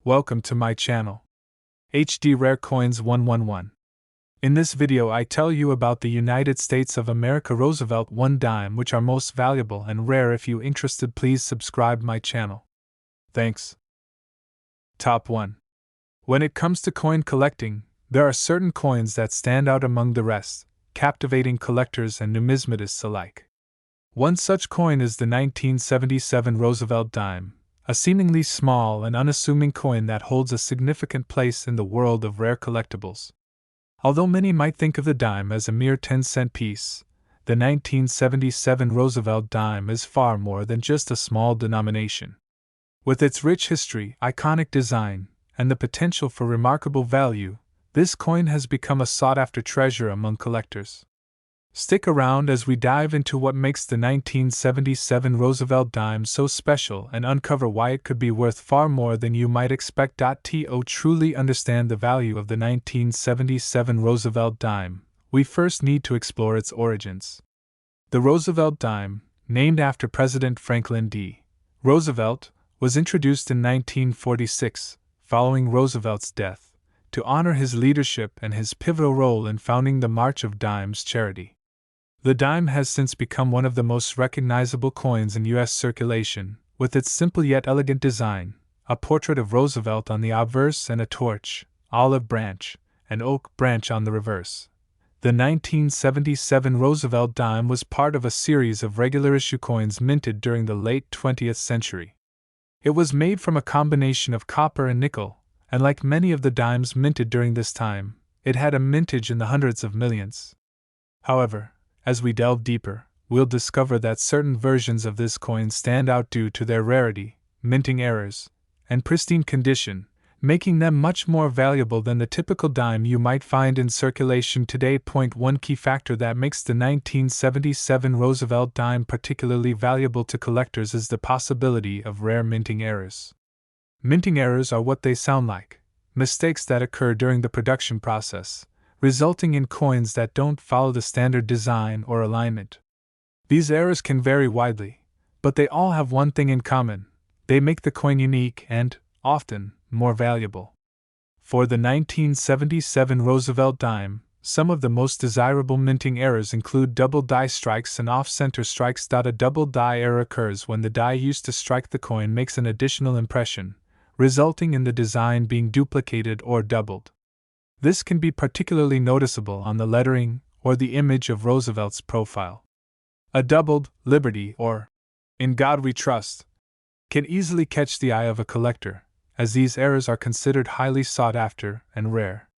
Welcome to my channel. HD Rare Coins 111. In this video I tell you about the United States of America Roosevelt 1 dime, which are most valuable and rare. If you interested, please subscribe my channel. Thanks. Top 1. When it comes to coin collecting, there are certain coins that stand out among the rest, captivating collectors and numismatists alike. One such coin is the 1977 Roosevelt dime, a seemingly small and unassuming coin that holds a significant place in the world of rare collectibles. Although many might think of the dime as a mere 10-cent piece, the 1977 Roosevelt dime is far more than just a small denomination. With its rich history, iconic design, and the potential for remarkable value, this coin has become a sought-after treasure among collectors. Stick around as we dive into what makes the 1977 Roosevelt dime so special and uncover why it could be worth far more than you might expect. To truly understand the value of the 1977 Roosevelt dime, we first need to explore its origins. The Roosevelt dime, named after President Franklin D. Roosevelt, was introduced in 1946, following Roosevelt's death, to honor his leadership and his pivotal role in founding the March of Dimes charity. The dime has since become one of the most recognizable coins in U.S. circulation, with its simple yet elegant design, a portrait of Roosevelt on the obverse and a torch, olive branch, and oak branch on the reverse. The 1977 Roosevelt dime was part of a series of regular issue coins minted during the late 20th century. It was made from a combination of copper and nickel, and like many of the dimes minted during this time, it had a mintage in the hundreds of millions. However, as we delve deeper, we'll discover that certain versions of this coin stand out due to their rarity, minting errors, and pristine condition, making them much more valuable than the typical dime you might find in circulation today. One key factor that makes the 1977 Roosevelt dime particularly valuable to collectors is the possibility of rare minting errors. Minting errors are what they sound like: mistakes that occur during the production process, resulting in coins that don't follow the standard design or alignment. These errors can vary widely, but they all have one thing in common: they make the coin unique and, often, more valuable. For the 1977 Roosevelt dime, some of the most desirable minting errors include double die strikes and off-center strikes. A double die error occurs when the die used to strike the coin makes an additional impression, resulting in the design being duplicated or doubled. This can be particularly noticeable on the lettering or the image of Roosevelt's profile. A doubled Liberty or In God We Trust can easily catch the eye of a collector, as these errors are considered highly sought after and rare.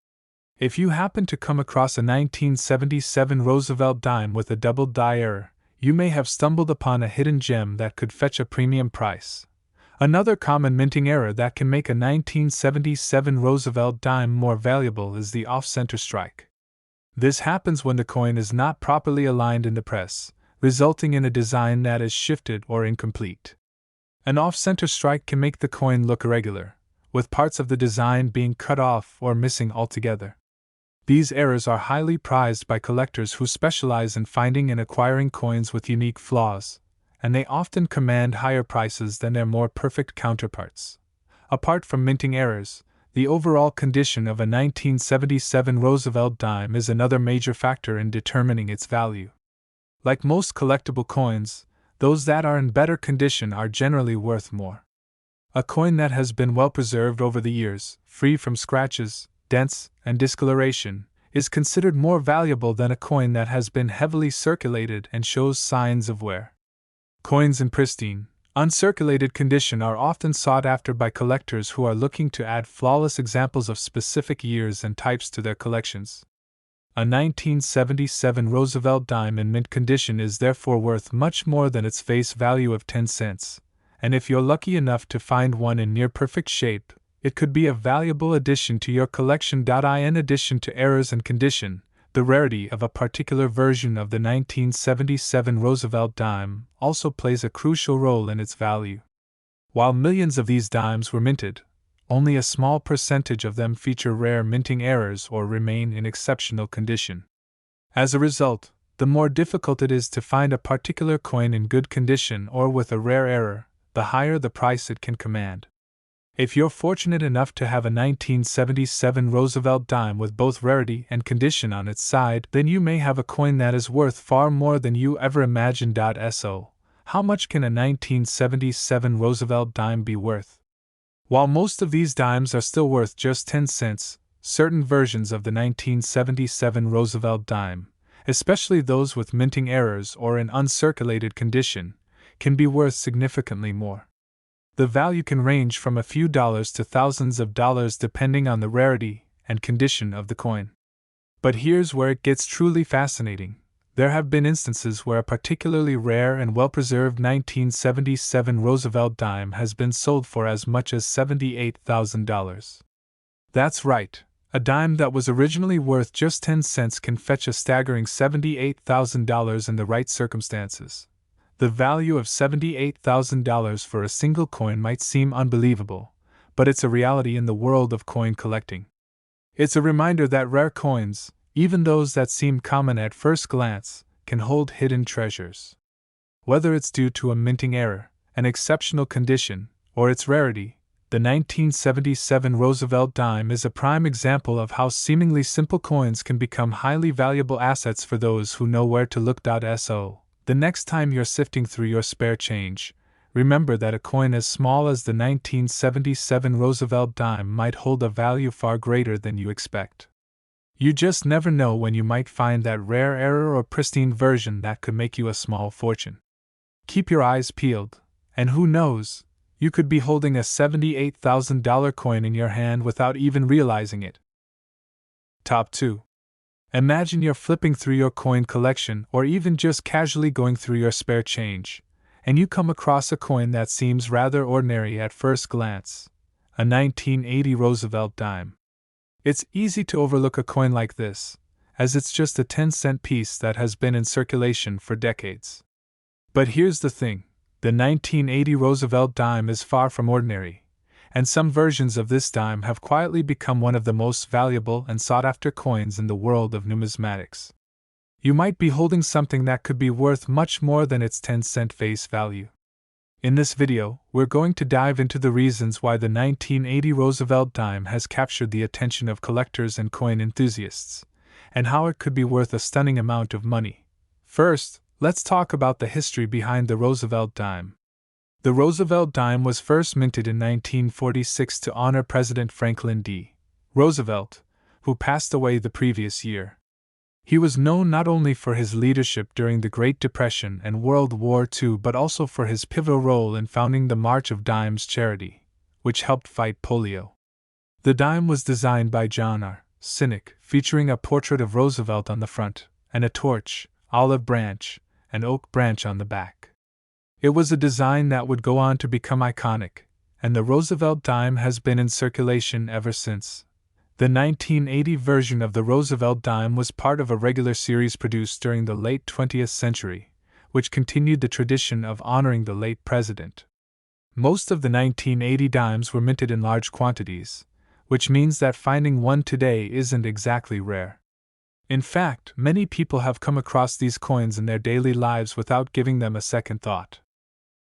If you happen to come across a 1977 Roosevelt dime with a doubled die error, you may have stumbled upon a hidden gem that could fetch a premium price. Another common minting error that can make a 1977 Roosevelt dime more valuable is the off-center strike. This happens when the coin is not properly aligned in the press, resulting in a design that is shifted or incomplete. An off-center strike can make the coin look irregular, with parts of the design being cut off or missing altogether. These errors are highly prized by collectors who specialize in finding and acquiring coins with unique flaws, and they often command higher prices than their more perfect counterparts. Apart from minting errors, the overall condition of a 1977 Roosevelt dime is another major factor in determining its value. Like most collectible coins, those that are in better condition are generally worth more. A coin that has been well preserved over the years, free from scratches, dents, and discoloration, is considered more valuable than a coin that has been heavily circulated and shows signs of wear. Coins in pristine, uncirculated condition are often sought after by collectors who are looking to add flawless examples of specific years and types to their collections. A 1977 Roosevelt dime in mint condition is therefore worth much more than its face value of 10 cents, and if you're lucky enough to find one in near-perfect shape, it could be a valuable addition to your collection. In addition to errors and condition, the rarity of a particular version of the 1977 Roosevelt dime also plays a crucial role in its value. While millions of these dimes were minted, only a small percentage of them feature rare minting errors or remain in exceptional condition. As a result, the more difficult it is to find a particular coin in good condition or with a rare error, the higher the price it can command. If you're fortunate enough to have a 1977 Roosevelt dime with both rarity and condition on its side, then you may have a coin that is worth far more than you ever imagined. So, how much can a 1977 Roosevelt dime be worth? While most of these dimes are still worth just 10 cents, certain versions of the 1977 Roosevelt dime, especially those with minting errors or in uncirculated condition, can be worth significantly more. The value can range from a few dollars to thousands of dollars depending on the rarity and condition of the coin. But here's where it gets truly fascinating. There have been instances where a particularly rare and well-preserved 1977 Roosevelt dime has been sold for as much as $78,000. That's right, a dime that was originally worth just 10 cents can fetch a staggering $78,000 in the right circumstances. The value of $78,000 for a single coin might seem unbelievable, but it's a reality in the world of coin collecting. It's a reminder that rare coins, even those that seem common at first glance, can hold hidden treasures. Whether it's due to a minting error, an exceptional condition, or its rarity, the 1977 Roosevelt dime is a prime example of how seemingly simple coins can become highly valuable assets for those who know where to look. So, the next time you're sifting through your spare change, remember that a coin as small as the 1977 Roosevelt dime might hold a value far greater than you expect. You just never know when you might find that rare error or pristine version that could make you a small fortune. Keep your eyes peeled, and who knows, you could be holding a $78,000 coin in your hand without even realizing it. Top 2. Imagine you're flipping through your coin collection or even just casually going through your spare change, and you come across a coin that seems rather ordinary at first glance, a 1980 Roosevelt dime. It's easy to overlook a coin like this, as it's just a 10-cent piece that has been in circulation for decades. But here's the thing, the 1980 Roosevelt dime is far from ordinary, and some versions of this dime have quietly become one of the most valuable and sought-after coins in the world of numismatics. You might be holding something that could be worth much more than its 10-cent face value. In this video, we're going to dive into the reasons why the 1980 Roosevelt dime has captured the attention of collectors and coin enthusiasts, and how it could be worth a stunning amount of money. First, let's talk about the history behind the Roosevelt dime. The Roosevelt dime was first minted in 1946 to honor President Franklin D. Roosevelt, who passed away the previous year. He was known not only for his leadership during the Great Depression and World War II but also for his pivotal role in founding the March of Dimes charity, which helped fight polio. The dime was designed by John R. Sinek, featuring a portrait of Roosevelt on the front, and a torch, olive branch, and oak branch on the back. It was a design that would go on to become iconic, and the Roosevelt dime has been in circulation ever since. The 1980 version of the Roosevelt dime was part of a regular series produced during the late 20th century, which continued the tradition of honoring the late president. Most of the 1980 dimes were minted in large quantities, which means that finding one today isn't exactly rare. In fact, many people have come across these coins in their daily lives without giving them a second thought.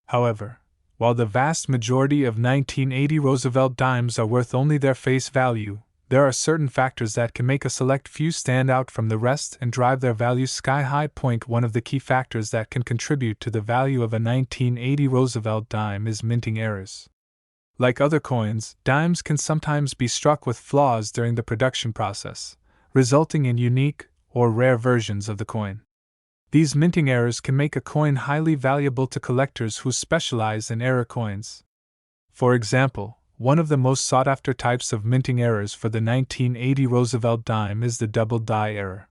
However, while the vast majority of 1980 Roosevelt dimes are worth only their face value, there are certain factors that can make a select few stand out from the rest and drive their value sky high. One of the key factors that can contribute to the value of a 1980 Roosevelt dime is minting errors. Like other coins, dimes can sometimes be struck with flaws during the production process, resulting in unique or rare versions of the coin. These minting errors can make a coin highly valuable to collectors who specialize in error coins. For example, one of the most sought-after types of minting errors for the 1980 Roosevelt dime is the double die error.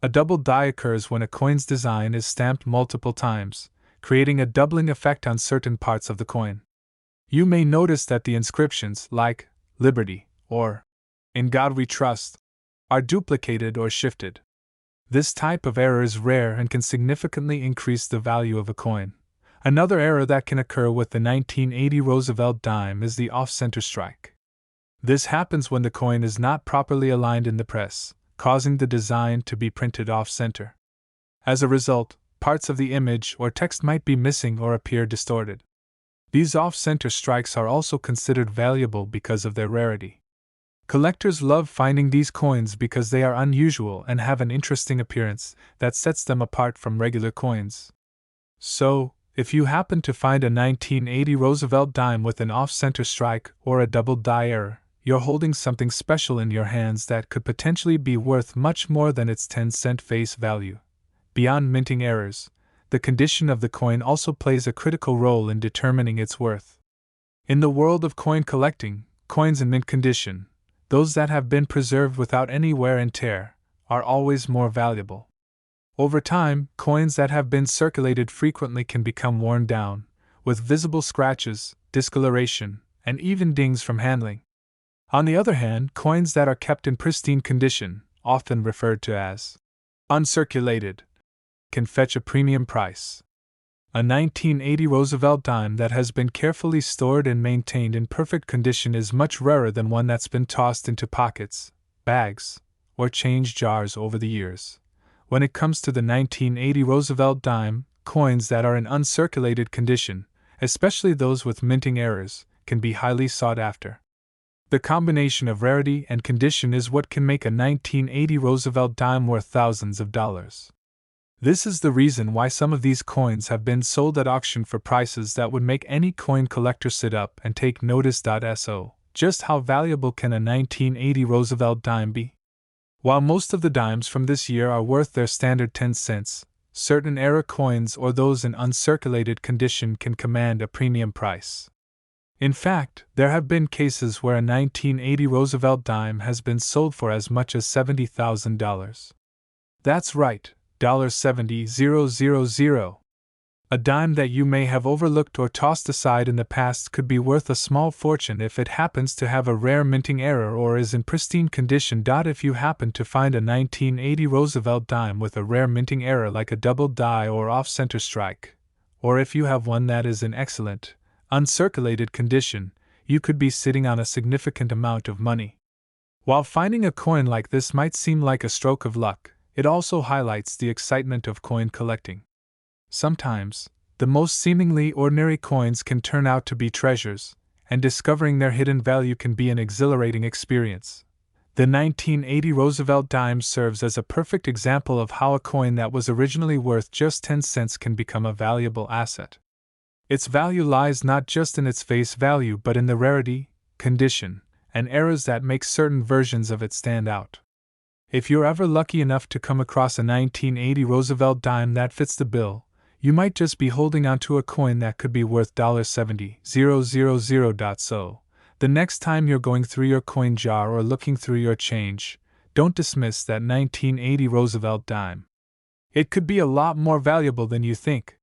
A double die occurs when a coin's design is stamped multiple times, creating a doubling effect on certain parts of the coin. You may notice that the inscriptions, like Liberty or In God We Trust, are duplicated or shifted. This type of error is rare and can significantly increase the value of a coin. Another error that can occur with the 1980 Roosevelt dime is the off-center strike. This happens when the coin is not properly aligned in the press, causing the design to be printed off-center. As a result, parts of the image or text might be missing or appear distorted. These off-center strikes are also considered valuable because of their rarity. Collectors love finding these coins because they are unusual and have an interesting appearance that sets them apart from regular coins. So, if you happen to find a 1980 Roosevelt dime with an off-center strike or a double die error, you're holding something special in your hands that could potentially be worth much more than its 10-cent face value. Beyond minting errors, the condition of the coin also plays a critical role in determining its worth. In the world of coin collecting, coins in mint condition, those that have been preserved without any wear and tear, are always more valuable. Over time, coins that have been circulated frequently can become worn down, with visible scratches, discoloration, and even dings from handling. On the other hand, coins that are kept in pristine condition, often referred to as uncirculated, can fetch a premium price. A 1980 Roosevelt dime that has been carefully stored and maintained in perfect condition is much rarer than one that's been tossed into pockets, bags, or change jars over the years. When it comes to the 1980 Roosevelt dime, coins that are in uncirculated condition, especially those with minting errors, can be highly sought after. The combination of rarity and condition is what can make a 1980 Roosevelt dime worth thousands of dollars. This is the reason why some of these coins have been sold at auction for prices that would make any coin collector sit up and take notice. So, just how valuable can a 1980 Roosevelt dime be? While most of the dimes from this year are worth their standard 10 cents, certain era coins or those in uncirculated condition can command a premium price. In fact, there have been cases where a 1980 Roosevelt dime has been sold for as much as $70,000. That's right. $70,000. A dime that you may have overlooked or tossed aside in the past could be worth a small fortune if it happens to have a rare minting error or is in pristine condition. If you happen to find a 1980 Roosevelt dime with a rare minting error like a double die or off-center strike, or if you have one that is in excellent, uncirculated condition, you could be sitting on a significant amount of money. While finding a coin like this might seem like a stroke of luck, it also highlights the excitement of coin collecting. Sometimes, the most seemingly ordinary coins can turn out to be treasures, and discovering their hidden value can be an exhilarating experience. The 1980 Roosevelt dime serves as a perfect example of how a coin that was originally worth just 10 cents can become a valuable asset. Its value lies not just in its face value but in the rarity, condition, and errors that make certain versions of it stand out. If you're ever lucky enough to come across a 1980 Roosevelt dime that fits the bill, you might just be holding onto a coin that could be worth $70,000. So, the next time you're going through your coin jar or looking through your change, don't dismiss that 1980 Roosevelt dime. It could be a lot more valuable than you think.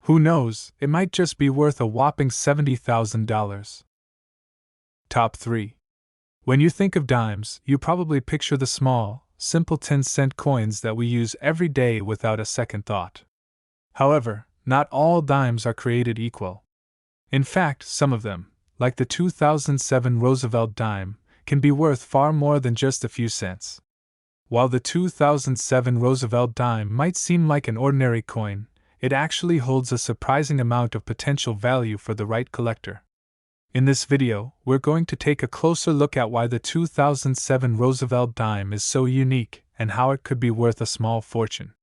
Who knows, it might just be worth a whopping $70,000. Top 3. When you think of dimes, you probably picture the small, simple 10-cent coins that we use every day without a second thought. However, not all dimes are created equal. In fact, some of them, like the 2007 Roosevelt dime, can be worth far more than just a few cents. While the 2007 Roosevelt dime might seem like an ordinary coin, it actually holds a surprising amount of potential value for the right collector. In this video, we're going to take a closer look at why the 2007 Roosevelt dime is so unique and how it could be worth a small fortune.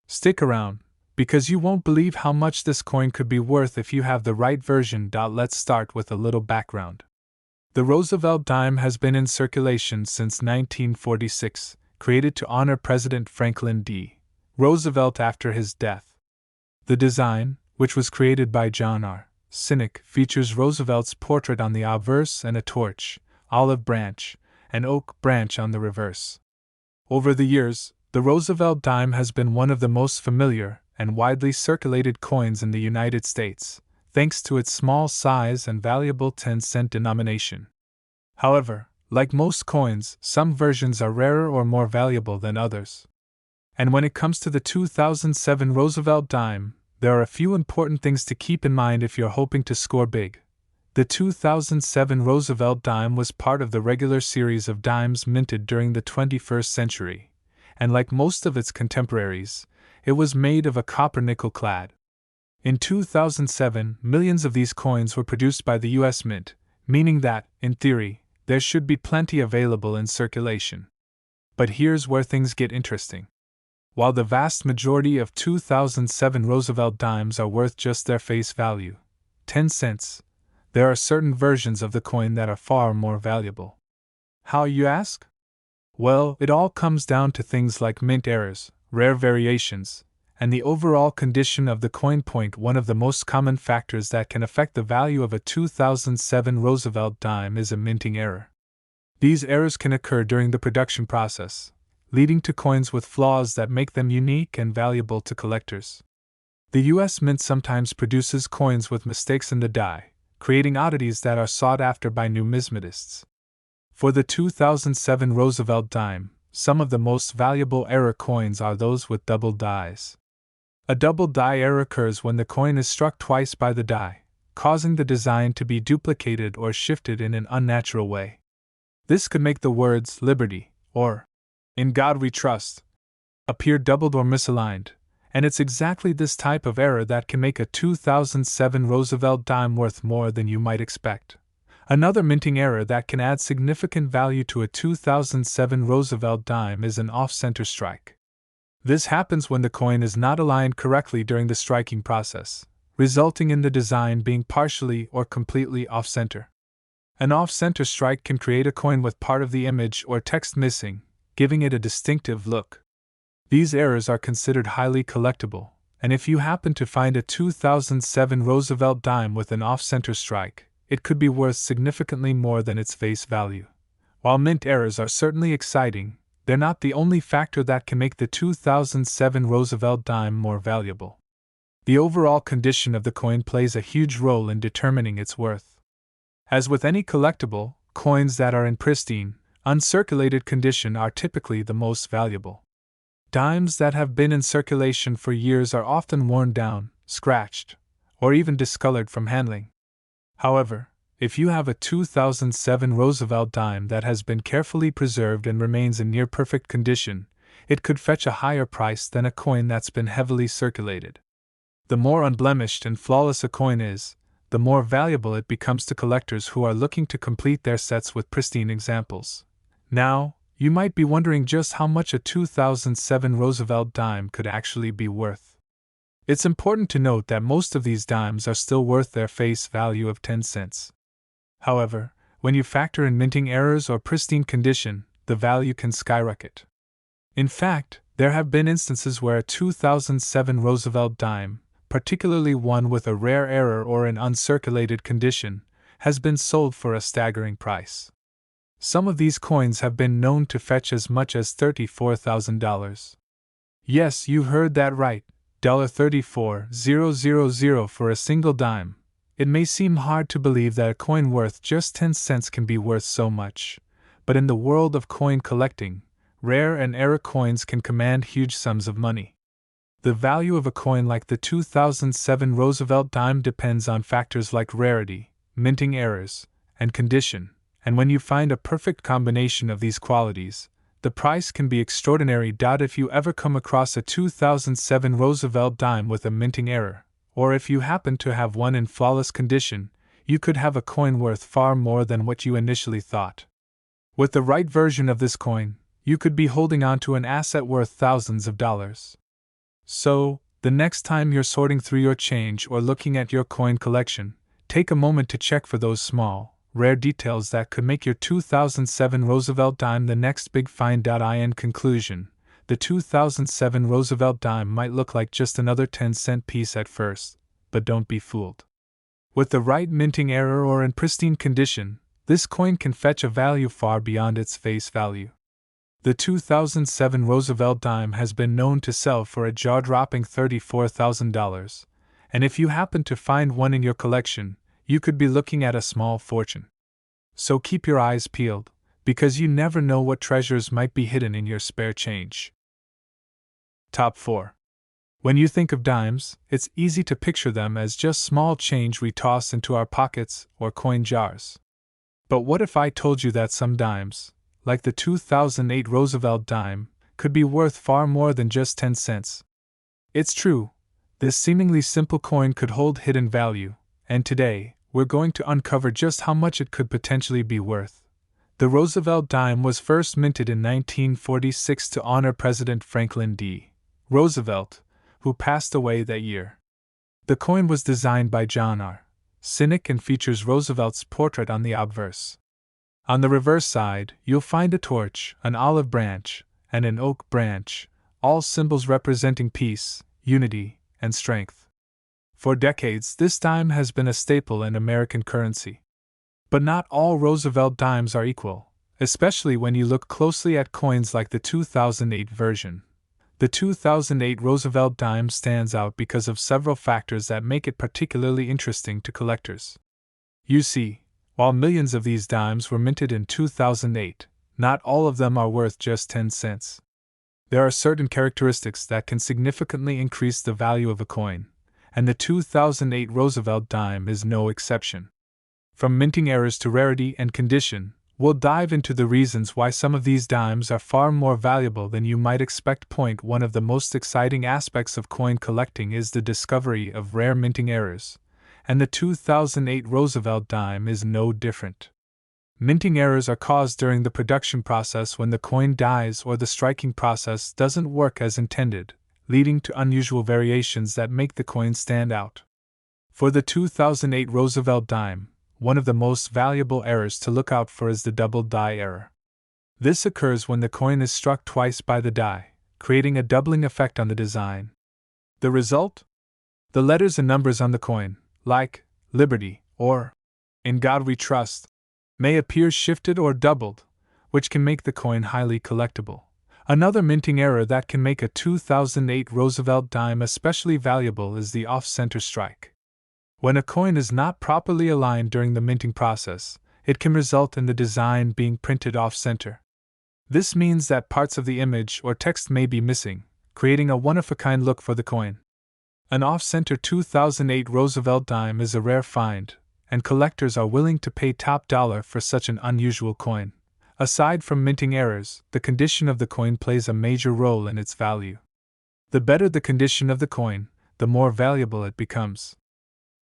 Stick around, because you won't believe how much this coin could be worth if you have the right version. Let's start with a little background. The Roosevelt dime has been in circulation since 1946, created to honor President Franklin D. Roosevelt after his death. The design, which was created by John R. Cynic, features Roosevelt's portrait on the obverse and a torch, olive branch, and oak branch on the reverse. Over the years, the Roosevelt dime has been one of the most familiar and widely circulated coins in the United States, thanks to its small size and valuable 10-cent denomination. However, like most coins, some versions are rarer or more valuable than others. And when it comes to the 2007 Roosevelt dime, there are a few important things to keep in mind if you're hoping to score big. The 2007 Roosevelt dime was part of the regular series of dimes minted during the 21st century, and like most of its contemporaries, it was made of a copper nickel clad. In 2007, millions of these coins were produced by the US Mint, meaning that, in theory, there should be plenty available in circulation. But here's where things get interesting. While the vast majority of 2007 Roosevelt dimes are worth just their face value, 10 cents, there are certain versions of the coin that are far more valuable. How, you ask? Well, it all comes down to things like mint errors, rare variations, and the overall condition of the coin. One of the most common factors that can affect the value of a 2007 Roosevelt dime is a minting error. These errors can occur during the production process, leading to coins with flaws that make them unique and valuable to collectors. The US Mint sometimes produces coins with mistakes in the die, creating oddities that are sought after by numismatists. For the 2007 Roosevelt dime, some of the most valuable error coins are those with double dies. A double die error occurs when the coin is struck twice by the die, causing the design to be duplicated or shifted in an unnatural way. This could make the words "Liberty" or "In God We Trust" appear doubled or misaligned, and it's exactly this type of error that can make a 2007 Roosevelt dime worth more than you might expect. Another minting error that can add significant value to a 2007 Roosevelt dime is an off-center strike. This happens when the coin is not aligned correctly during the striking process, resulting in the design being partially or completely off-center. An off-center strike can create a coin with part of the image or text missing, giving it a distinctive look. These errors are considered highly collectible, and if you happen to find a 2007 Roosevelt dime with an off-center strike, it could be worth significantly more than its face value. While mint errors are certainly exciting, they're not the only factor that can make the 2007 Roosevelt dime more valuable. The overall condition of the coin plays a huge role in determining its worth. As with any collectible, coins that are in pristine, uncirculated condition are typically the most valuable. Dimes that have been in circulation for years are often worn down, scratched, or even discolored from handling. However, if you have a 2007 Roosevelt dime that has been carefully preserved and remains in near perfect condition, it could fetch a higher price than a coin that's been heavily circulated. The more unblemished and flawless a coin is, the more valuable it becomes to collectors who are looking to complete their sets with pristine examples. Now, you might be wondering just how much a 2007 Roosevelt dime could actually be worth. It's important to note that most of these dimes are still worth their face value of 10 cents. However, when you factor in minting errors or pristine condition, the value can skyrocket. In fact, there have been instances where a 2007 Roosevelt dime, particularly one with a rare error or in uncirculated condition, has been sold for a staggering price. Some of these coins have been known to fetch as much as $34,000. Yes, you heard that right. $34,000 for a single dime. It may seem hard to believe that a coin worth just 10 cents can be worth so much, but in the world of coin collecting, rare and error coins can command huge sums of money. The value of a coin like the 2007 Roosevelt dime depends on factors like rarity, minting errors, and condition, and when you find a perfect combination of these qualities, the price can be extraordinary. If you ever come across a 2007 Roosevelt dime with a minting error, or if you happen to have one in flawless condition, you could have a coin worth far more than what you initially thought. With the right version of this coin, you could be holding on to an asset worth thousands of dollars. So, the next time you're sorting through your change or looking at your coin collection, take a moment to check for those small, rare details that could make your 2007 Roosevelt dime the next big find. In conclusion, the 2007 Roosevelt dime might look like just another 10-cent piece at first, but don't be fooled. With the right minting error or in pristine condition, this coin can fetch a value far beyond its face value. The 2007 Roosevelt dime has been known to sell for a jaw-dropping $34,000, and if you happen to find one in your collection, you could be looking at a small fortune. So keep your eyes peeled, because you never know what treasures might be hidden in your spare change. Top 4. When you think of dimes, it's easy to picture them as just small change we toss into our pockets or coin jars. But what if I told you that some dimes, like the 2008 Roosevelt dime, could be worth far more than just 10 cents? It's true. This seemingly simple coin could hold hidden value, and today, we're going to uncover just how much it could potentially be worth. The Roosevelt dime was first minted in 1946 to honor President Franklin D. Roosevelt, who passed away that year. The coin was designed by John R. Sinek and features Roosevelt's portrait on the obverse. On the reverse side, you'll find a torch, an olive branch, and an oak branch, all symbols representing peace, unity, and strength. For decades, this dime has been a staple in American currency. But not all Roosevelt dimes are equal, especially when you look closely at coins like the 2008 version. The 2008 Roosevelt dime stands out because of several factors that make it particularly interesting to collectors. You see, while millions of these dimes were minted in 2008, not all of them are worth just 10 cents. There are certain characteristics that can significantly increase the value of a coin, and the 2008 Roosevelt dime is no exception. From minting errors to rarity and condition, we'll dive into the reasons why some of these dimes are far more valuable than you might expect. One of the most exciting aspects of coin collecting is the discovery of rare minting errors, and the 2008 Roosevelt dime is no different. Minting errors are caused during the production process when the coin dies or the striking process doesn't work as intended, leading to unusual variations that make the coin stand out. For the 2008 Roosevelt dime, one of the most valuable errors to look out for is the double die error. This occurs when the coin is struck twice by the die, creating a doubling effect on the design. The result? The letters and numbers on the coin, like Liberty or In God We Trust, may appear shifted or doubled, which can make the coin highly collectible. Another minting error that can make a 2008 Roosevelt dime especially valuable is the off-center strike. When a coin is not properly aligned during the minting process, it can result in the design being printed off-center. This means that parts of the image or text may be missing, creating a one-of-a-kind look for the coin. An off-center 2008 Roosevelt dime is a rare find, and collectors are willing to pay top dollar for such an unusual coin. Aside from minting errors, the condition of the coin plays a major role in its value. The better the condition of the coin, the more valuable it becomes.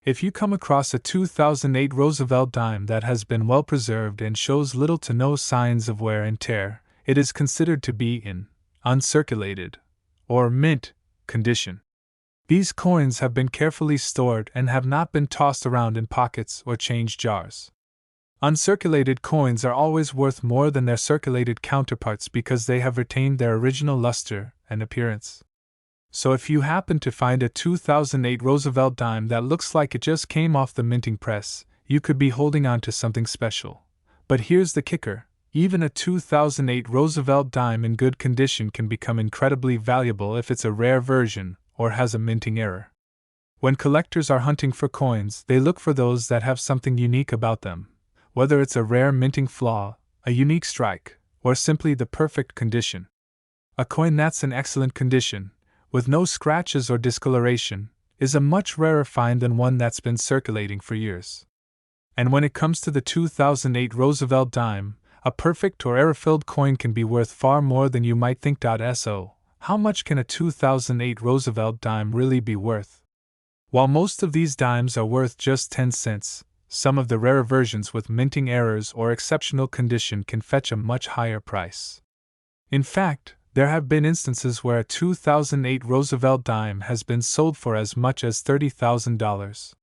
If you come across a 2008 Roosevelt dime that has been well preserved and shows little to no signs of wear and tear, it is considered to be in uncirculated or mint condition. These coins have been carefully stored and have not been tossed around in pockets or change jars. Uncirculated coins are always worth more than their circulated counterparts because they have retained their original luster and appearance. So if you happen to find a 2008 Roosevelt dime that looks like it just came off the minting press, you could be holding on to something special. But here's the kicker: even a 2008 Roosevelt dime in good condition can become incredibly valuable if it's a rare version or has a minting error. When collectors are hunting for coins, they look for those that have something unique about them, whether it's a rare minting flaw, a unique strike, or simply the perfect condition. A coin that's in excellent condition, with no scratches or discoloration, is a much rarer find than one that's been circulating for years. And when it comes to the 2008 Roosevelt dime, a perfect or error-filled coin can be worth far more than you might think. So, how much can a 2008 Roosevelt dime really be worth? While most of these dimes are worth just 10 cents, some of the rarer versions with minting errors or exceptional condition can fetch a much higher price. In fact, there have been instances where a 2008 Roosevelt dime has been sold for as much as $30,000.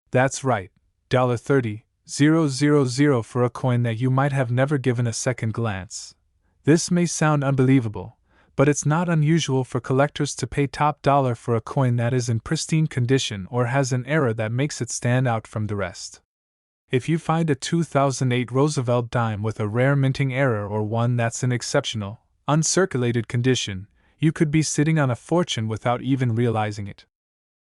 That's right, $30,000 for a coin that you might have never given a second glance. This may sound unbelievable, but it's not unusual for collectors to pay top dollar for a coin that is in pristine condition or has an error that makes it stand out from the rest. If you find a 2008 Roosevelt dime with a rare minting error or one that's in exceptional, uncirculated condition, you could be sitting on a fortune without even realizing it.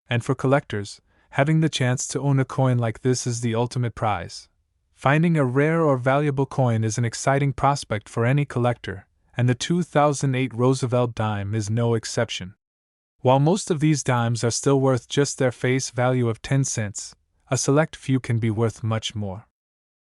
And for collectors, having the chance to own a coin like this is the ultimate prize. Finding a rare or valuable coin is an exciting prospect for any collector, and the 2008 Roosevelt dime is no exception. While most of these dimes are still worth just their face value of 10 cents, a select few can be worth much more.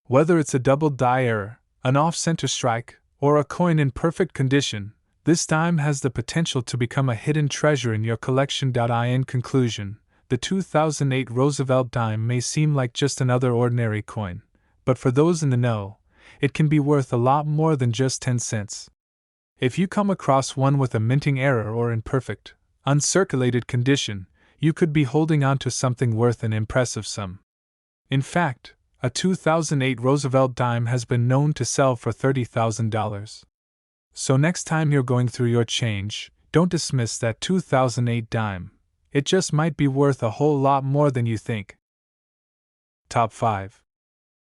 Whether it's a double die error, an off-center strike, or a coin in perfect condition, This dime has the potential to become a hidden treasure in your collection. In conclusion, the 2008 Roosevelt dime may seem like just another ordinary coin, but for those in the know, it can be worth a lot more than just 10 cents. If you come across one with a minting error or in perfect, uncirculated condition, you could be holding on to something worth an impressive sum. In fact, a 2008 Roosevelt dime has been known to sell for $30,000. So next time you're going through your change, don't dismiss that 2008 dime. It just might be worth a whole lot more than you think. Top 5.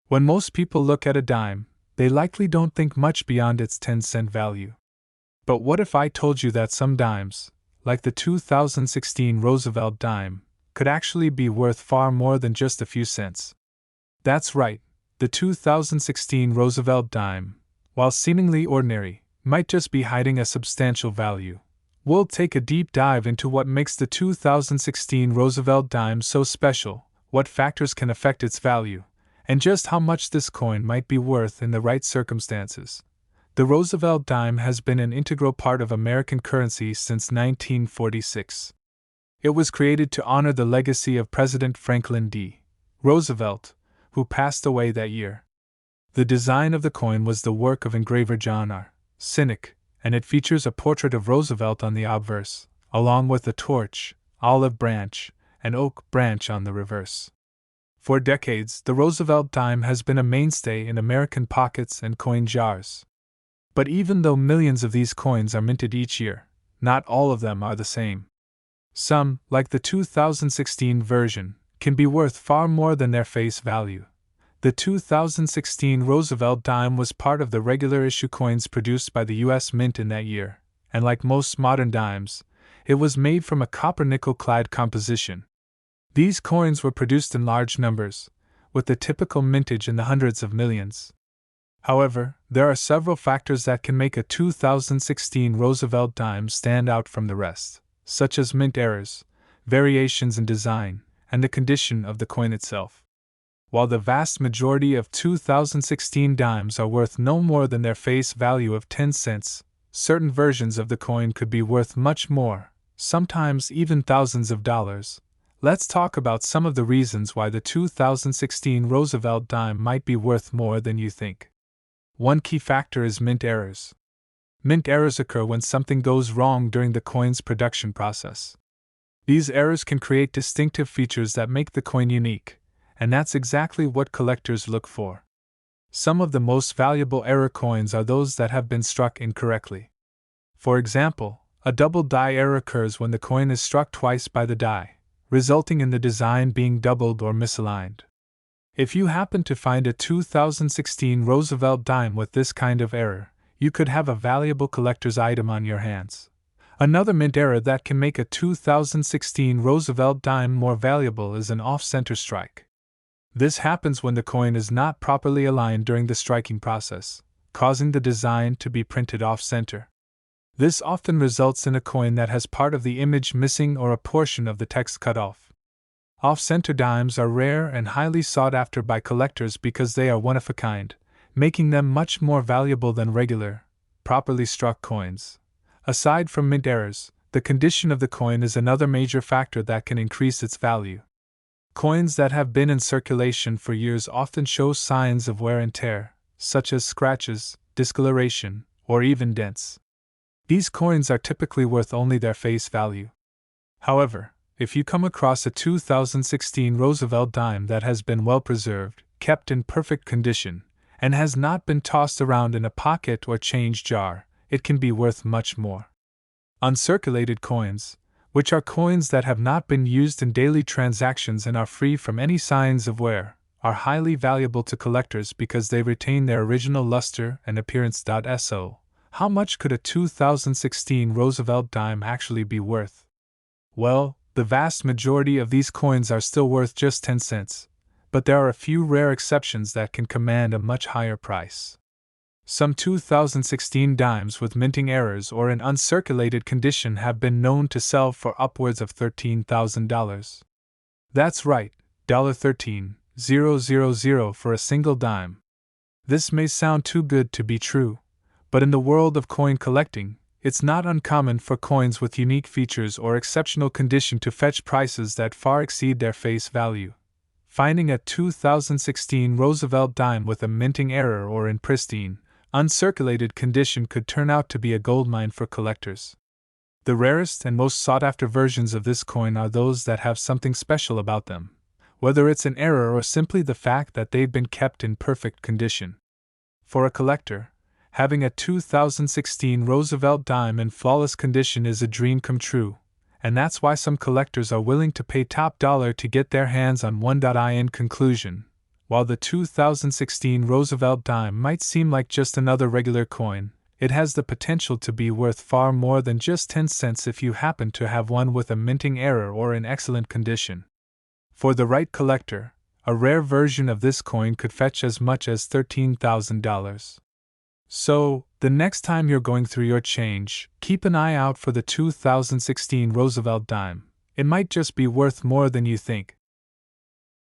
When most people look at a dime, they likely don't think much beyond its 10-cent value. But what if I told you that some dimes, like the 2016 Roosevelt dime, could actually be worth far more than just a few cents? That's right, the 2016 Roosevelt dime, while seemingly ordinary, might just be hiding a substantial value. We'll take a deep dive into what makes the 2016 Roosevelt dime so special, what factors can affect its value, and just how much this coin might be worth in the right circumstances. The Roosevelt dime has been an integral part of American currency since 1946. It was created to honor the legacy of President Franklin D. Roosevelt, who passed away that year. The design of the coin was the work of engraver John R. Sinek, and it features a portrait of Roosevelt on the obverse, along with a torch, olive branch, and oak branch on the reverse. For decades, the Roosevelt dime has been a mainstay in American pockets and coin jars. But even though millions of these coins are minted each year, not all of them are the same. Some, like the 2016 version, can be worth far more than their face value. The 2016 Roosevelt dime was part of the regular issue coins produced by the U.S. Mint in that year, and like most modern dimes, it was made from a copper-nickel-clad composition. These coins were produced in large numbers, with the typical mintage in the hundreds of millions. However, there are several factors that can make a 2016 Roosevelt dime stand out from the rest, such as mint errors, variations in design, and the condition of the coin itself. While the vast majority of 2016 dimes are worth no more than their face value of 10 cents, certain versions of the coin could be worth much more, sometimes even thousands of dollars. Let's talk about some of the reasons why the 2016 Roosevelt dime might be worth more than you think. One key factor is mint errors. Mint errors occur when something goes wrong during the coin's production process. These errors can create distinctive features that make the coin unique, and that's exactly what collectors look for. Some of the most valuable error coins are those that have been struck incorrectly. For example, a double die error occurs when the coin is struck twice by the die, resulting in the design being doubled or misaligned. If you happen to find a 2016 Roosevelt dime with this kind of error, you could have a valuable collector's item on your hands. Another mint error that can make a 2016 Roosevelt dime more valuable is an off-center strike. This happens when the coin is not properly aligned during the striking process, causing the design to be printed off-center. This often results in a coin that has part of the image missing or a portion of the text cut off. Off-center dimes are rare and highly sought after by collectors because they are one-of-a-kind, making them much more valuable than regular, properly struck coins. Aside from mint errors, the condition of the coin is another major factor that can increase its value. Coins that have been in circulation for years often show signs of wear and tear, such as scratches, discoloration, or even dents. These coins are typically worth only their face value. However, if you come across a 2016 Roosevelt dime that has been well preserved, kept in perfect condition, and has not been tossed around in a pocket or change jar, it can be worth much more. Uncirculated coins, which are coins that have not been used in daily transactions and are free from any signs of wear, are highly valuable to collectors because they retain their original luster and appearance. So, how much could a 2016 Roosevelt dime actually be worth? Well, the vast majority of these coins are still worth just 10 cents, but there are a few rare exceptions that can command a much higher price. Some 2016 dimes with minting errors or in uncirculated condition have been known to sell for upwards of $13,000. That's right, $13,000 for a single dime. This may sound too good to be true, but in the world of coin collecting, It's not uncommon for coins with unique features or exceptional condition to fetch prices that far exceed their face value. Finding a 2016 Roosevelt dime with a minting error or in pristine, uncirculated condition could turn out to be a goldmine for collectors. The rarest and most sought-after versions of this coin are those that have something special about them, whether it's an error or simply the fact that they've been kept in perfect condition. For a collector, having a 2016 Roosevelt dime in flawless condition is a dream come true, and that's why some collectors are willing to pay top dollar to get their hands on one. In conclusion, while the 2016 Roosevelt dime might seem like just another regular coin, it has the potential to be worth far more than just 10 cents if you happen to have one with a minting error or in excellent condition. For the right collector, a rare version of this coin could fetch as much as $13,000. So, the next time you're going through your change, keep an eye out for the 2016 Roosevelt dime. It might just be worth more than you think.